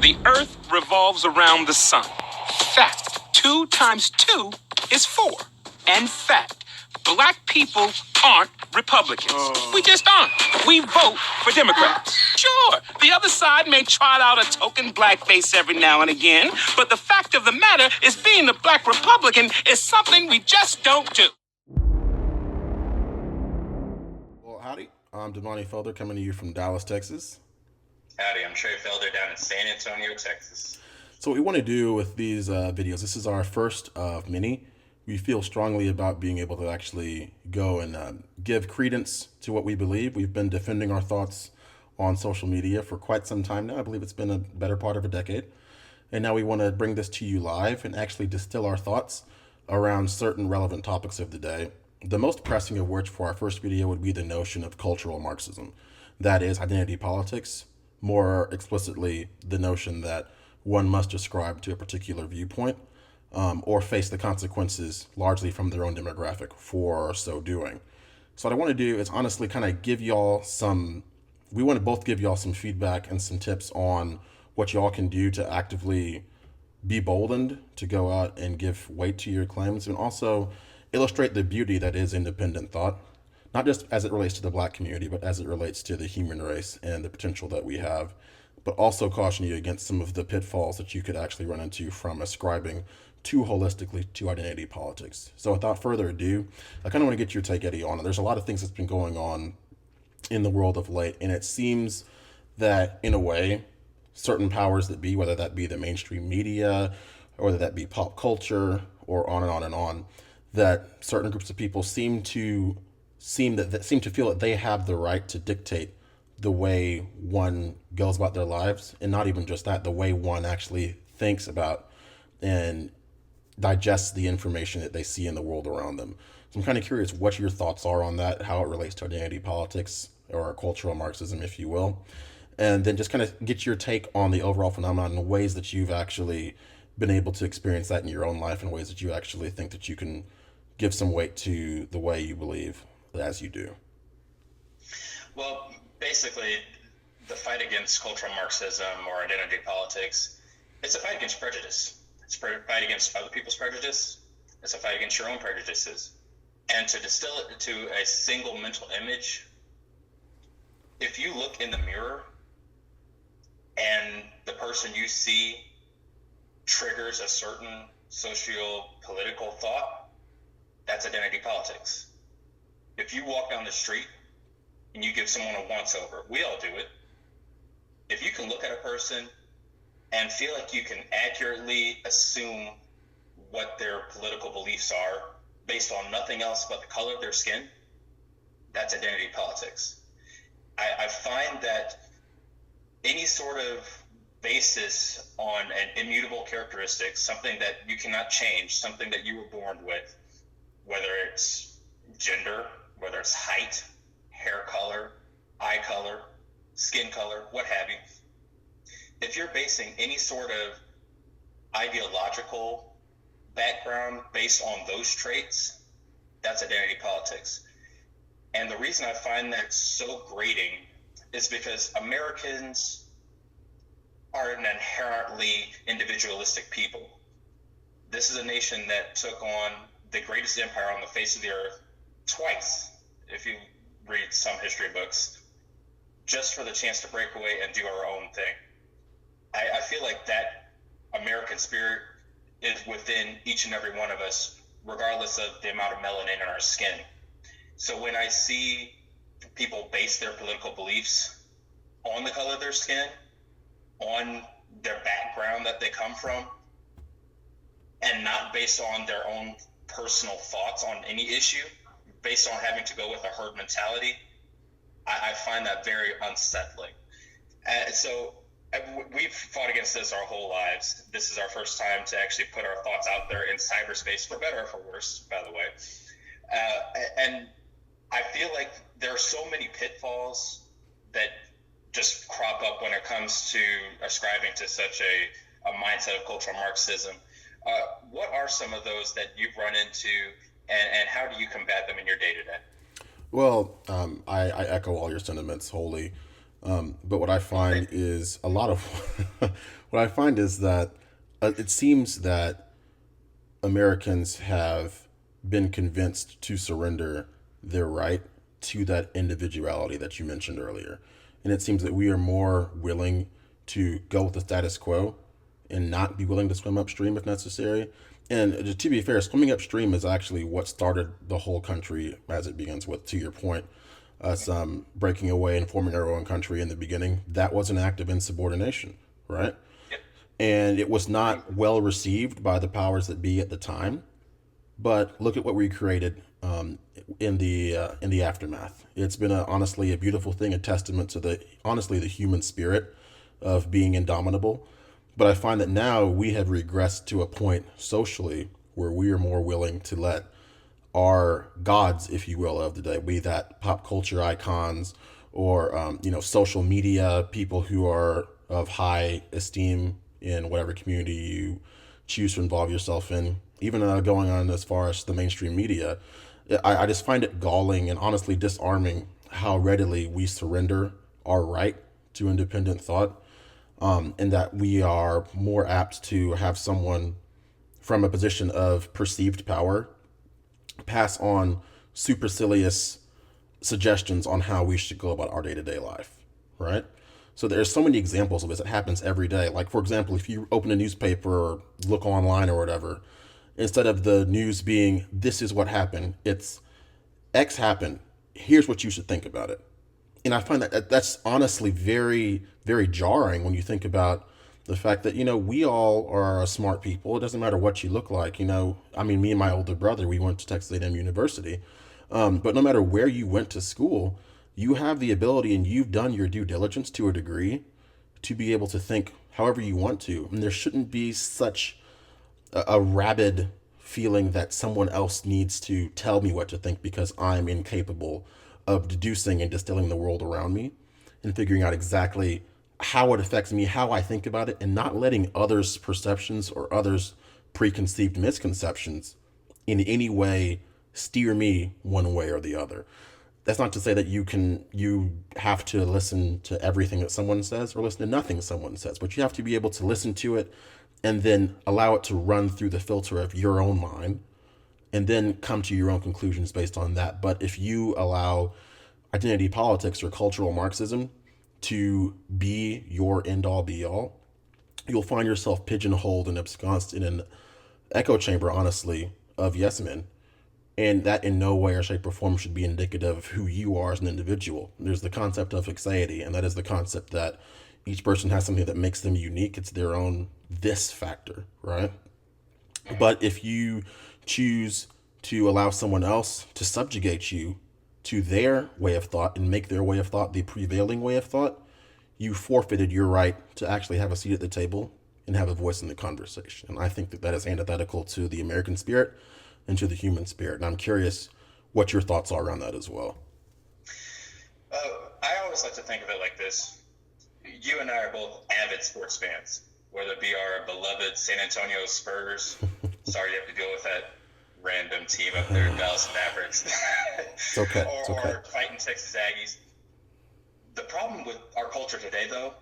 The earth revolves around the sun. Fact. 2 times 2 is 4. And fact. Black people aren't Republicans. We just aren't. We vote for Democrats. Sure, the other side may trot out a token blackface every now and again, but the fact of the matter is being a black Republican is something we just don't do. Well, howdy. I'm Devontae Felder coming to you from Dallas, Texas. Howdy, I'm Trey Felder down in San Antonio, Texas. So what we want to do with these videos, this is our first of many. We feel strongly about being able to actually go and give credence to what we believe. We've been defending our thoughts on social media for quite some time now. I believe it's been a better part of a decade. And now we want to bring this to you live and actually distill our thoughts around certain relevant topics of the day. The most pressing of which for our first video would be the notion of cultural Marxism. That is identity politics, more explicitly the notion that one must ascribe to a particular viewpoint or face the consequences largely from their own demographic for so doing. So what I want to do is honestly kind of give y'all we want to both give y'all some feedback and some tips on what y'all can do to actively be boldened to go out and give weight to your claims and also illustrate the beauty that is independent thought, not just as it relates to the black community, but as it relates to the human race and the potential that we have, but also caution you against some of the pitfalls that you could actually run into from ascribing too holistically to identity politics. So without further ado, I kind of want to get your take, Eddie, on it. There's a lot of things that's been going on in the world of late, and it seems that in a way, certain powers that be, whether that be the mainstream media, or whether that be pop culture, or on and on and on, that certain groups of people seem to feel that they have the right to dictate the way one goes about their lives, and not even just that, the way one actually thinks about and digests the information that they see in the world around them. So I'm kind of curious what your thoughts are on that, how it relates to identity politics or cultural Marxism, if you will, and then just kind of get your take on the overall phenomenon and ways that you've actually been able to experience that in your own life and ways that you actually think that you can give some weight to the way you believe as you do. Well, basically, the fight against cultural Marxism or identity politics, it's a fight against prejudice. It's a fight against other people's prejudice. It's a fight against your own prejudices. And to distill it to a single mental image, if you look in the mirror and the person you see triggers a certain socio-political thought, that's identity politics. If you walk down the street and you give someone a once-over, we all do it. If you can look at a person and feel like you can accurately assume what their political beliefs are based on nothing else but the color of their skin, that's identity politics. I find that any sort of basis on an immutable characteristic, something that you cannot change, something that you were born with, whether it's gender, whether it's height, hair color, eye color, skin color, what have you. If you're basing any sort of ideological background based on those traits, that's identity politics. And the reason I find that so grating is because Americans are an inherently individualistic people. This is a nation that took on the greatest empire on the face of the earth twice, if you read some history books, just for the chance to break away and do our own thing. I feel like that American spirit is within each and every one of us, regardless of the amount of melanin in our skin. So when I see people base their political beliefs on the color of their skin, on their background that they come from, and not based on their own personal thoughts on any issue, based on having to go with a herd mentality, I find that very unsettling. So we've fought against this our whole lives. This is our first time to actually put our thoughts out there in cyberspace, for better or for worse, by the way. And I feel like there are so many pitfalls that just crop up when it comes to ascribing to such a mindset of cultural Marxism. What are some of those that you've run into, and how do you combat them in your day-to-day? Well, I echo all your sentiments wholly. But what I find is what what I find is that it seems that Americans have been convinced to surrender their right to that individuality that you mentioned earlier. And it seems that we are more willing to go with the status quo and not be willing to swim upstream if necessary. And to be fair, swimming upstream is actually what started the whole country as it begins with, to your point, us breaking away and forming our own country in the beginning. That was an act of insubordination, right? And it was not well received by the powers that be at the time. But look at what we created in the aftermath. It's been honestly a beautiful thing, a testament to the human spirit of being indomitable. But I find that now we have regressed to a point socially where we are more willing to let our gods, if you will, of the day, be that pop culture icons or social media people who are of high esteem in whatever community you choose to involve yourself in. Even going on as far as the mainstream media, I just find it galling and honestly disarming how readily we surrender our right to independent thought, and that we are more apt to have someone from a position of perceived power pass on supercilious suggestions on how we should go about our day-to-day life, right? So there's so many examples of this. It happens every day. Like, for example, if you open a newspaper or look online or whatever, instead of the news being, this is what happened, it's X happened, here's what you should think about it. And I find that that's honestly very, very jarring when you think about the fact that, we all are smart people. It doesn't matter what you look like. I mean, me and my older brother, we went to Texas A&M University. But no matter where you went to school, you have the ability and you've done your due diligence to a degree to be able to think however you want to. And there shouldn't be such a rabid feeling that someone else needs to tell me what to think because I'm incapable of deducing and distilling the world around me and figuring out exactly how it affects me, how I think about it, and not letting others' perceptions or others' preconceived misconceptions in any way steer me one way or the other. That's not to say that you have to listen to everything that someone says or listen to nothing someone says, but you have to be able to listen to it and then allow it to run through the filter of your own mind and then come to your own conclusions based on that. But if you allow identity politics or cultural Marxism to be your end all be all, you'll find yourself pigeonholed and ensconced in an echo chamber, honestly, of yes men. And that in no way or shape or form should be indicative of who you are as an individual. There's the concept of fixity, and that is the concept that each person has something that makes them unique. It's their own this factor, right? But if you choose to allow someone else to subjugate you to their way of thought and make their way of thought the prevailing way of thought, you forfeited your right to actually have a seat at the table and have a voice in the conversation. And I think that is antithetical to the American spirit and to the human spirit. And I'm curious what your thoughts are around that as well. I always like to think of it like this. You and I are both avid sports fans, whether it be our beloved San Antonio Spurs. Sorry you have to deal with that random team up there, Dallas Mavericks. It's okay. It's okay. Or fighting Texas Aggies. The problem with our culture today, though,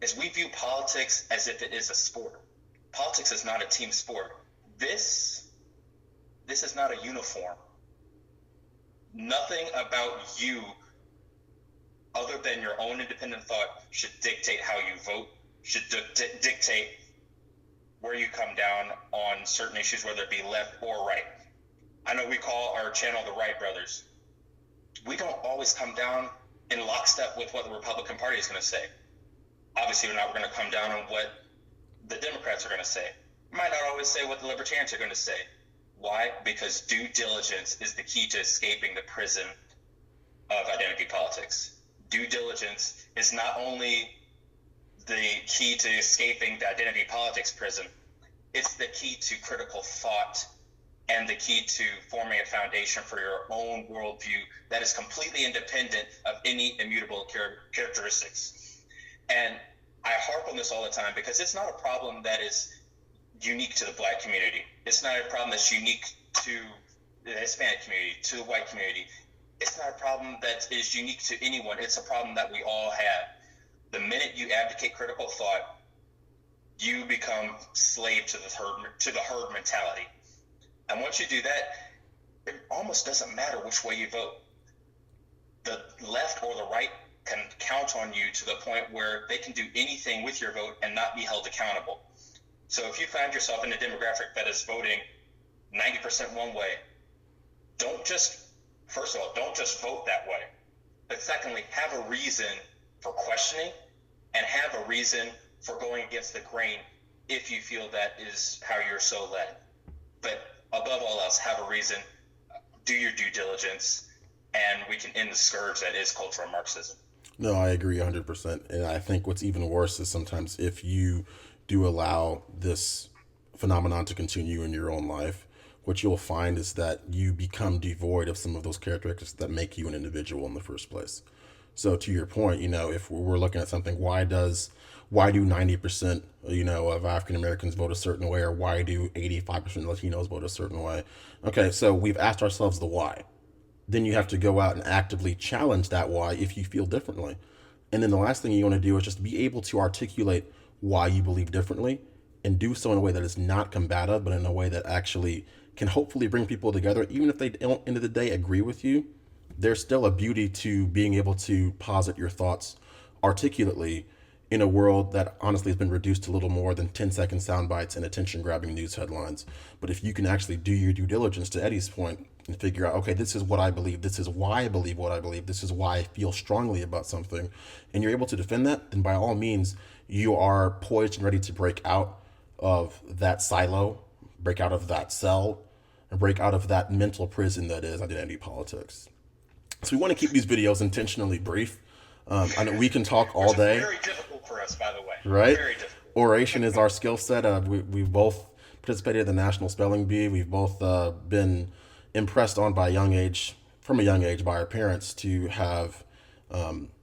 is we view politics as if it is a sport. Politics is not a team sport. This is not a uniform. Nothing about you other than your own independent thought should dictate how you vote, should dictate where you come down on certain issues, whether it be left or right. I know we call our channel the Wright Brothers. We don't always come down in lockstep with what the Republican Party is going to say. Obviously, we're not going to come down on what the Democrats are going to say. We might not always say what the Libertarians are going to say. Why? Because due diligence is the key to escaping the prison of identity politics. Due diligence is not only the key to escaping the identity politics prison, it's the key to critical thought and the key to forming a foundation for your own worldview that is completely independent of any immutable characteristics. And I harp on this all the time because it's not a problem that is unique to the Black community. It's not a problem that's unique to the Hispanic community, to the white community. It's not a problem that is unique to anyone. It's a problem that we all have. The minute you advocate critical thought, you become slave to the herd mentality. And once you do that, it almost doesn't matter which way you vote. The left or the right can count on you to the point where they can do anything with your vote and not be held accountable. So if you find yourself in a demographic that is voting 90% one way, first of all, don't just vote that way. But secondly, have a reason for questioning and have a reason for going against the grain if you feel that is how you're so led. But above all else, have a reason, do your due diligence, and we can end the scourge that is cultural Marxism. No, I agree 100%. And I think what's even worse is sometimes if you do allow this phenomenon to continue in your own life, what you'll find is that you become devoid of some of those characteristics that make you an individual in the first place. So to your point, if we're looking at something, why do 90%, of African Americans vote a certain way, or why do 85% of Latinos vote a certain way? Okay, so we've asked ourselves the why. Then you have to go out and actively challenge that why if you feel differently. And then the last thing you want to do is just be able to articulate why you believe differently and do so in a way that is not combative, but in a way that actually can hopefully bring people together. Even if they don't, end of the day, agree with you, there's still a beauty to being able to posit your thoughts articulately in a world that honestly has been reduced to little more than 10-second sound bites and attention-grabbing news headlines. But if you can actually do your due diligence, to Eddie's point, and figure out, okay, this is what I believe, this is why I believe what I believe, this is why I feel strongly about something, and you're able to defend that, then by all means, you are poised and ready to break out of that silo, break out of that cell, and break out of that mental prison that is identity politics. So we want to keep these videos intentionally brief. I know we can talk all day. Very difficult for us, by the way. Right? Very difficult. Oration is our skill set. We've both participated in the National Spelling Bee. We've both been impressed on from a young age by our parents to have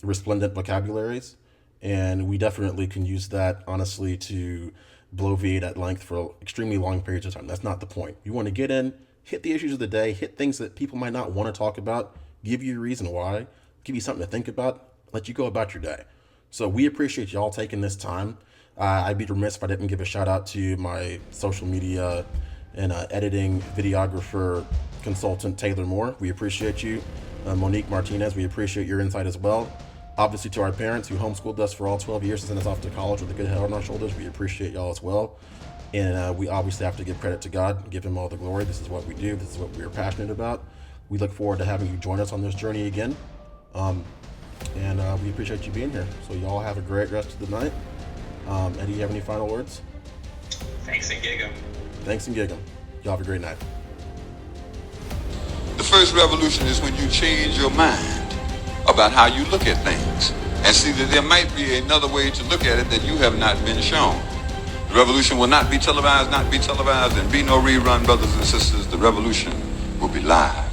resplendent vocabularies. And we definitely can use that, honestly, to bloviate at length for extremely long periods of time. That's not the point. You want to get in, hit the issues of the day, hit things that people might not want to talk about, give you a reason why, give you something to think about, let you go about your day. So we appreciate y'all taking this time. I'd be remiss if I didn't give a shout out to my social media and editing videographer consultant, Taylor Moore. We appreciate you. Monique Martinez, we appreciate your insight as well. Obviously, to our parents who homeschooled us for all 12 years and sent us off to college with a good head on our shoulders, we appreciate y'all as well. And we obviously have to give credit to God, give him all the glory. This is what we do. This is what we're passionate about. We look forward to having you join us on this journey again. And we appreciate you being here. So y'all have a great rest of the night. Eddie, you have any final words? Thanks and gig 'em. Thanks and gig 'em. Y'all have a great night. The first revolution is when you change your mind about how you look at things and see that there might be another way to look at it that you have not been shown. The revolution will not be televised, and be no rerun, brothers and sisters. The revolution will be live.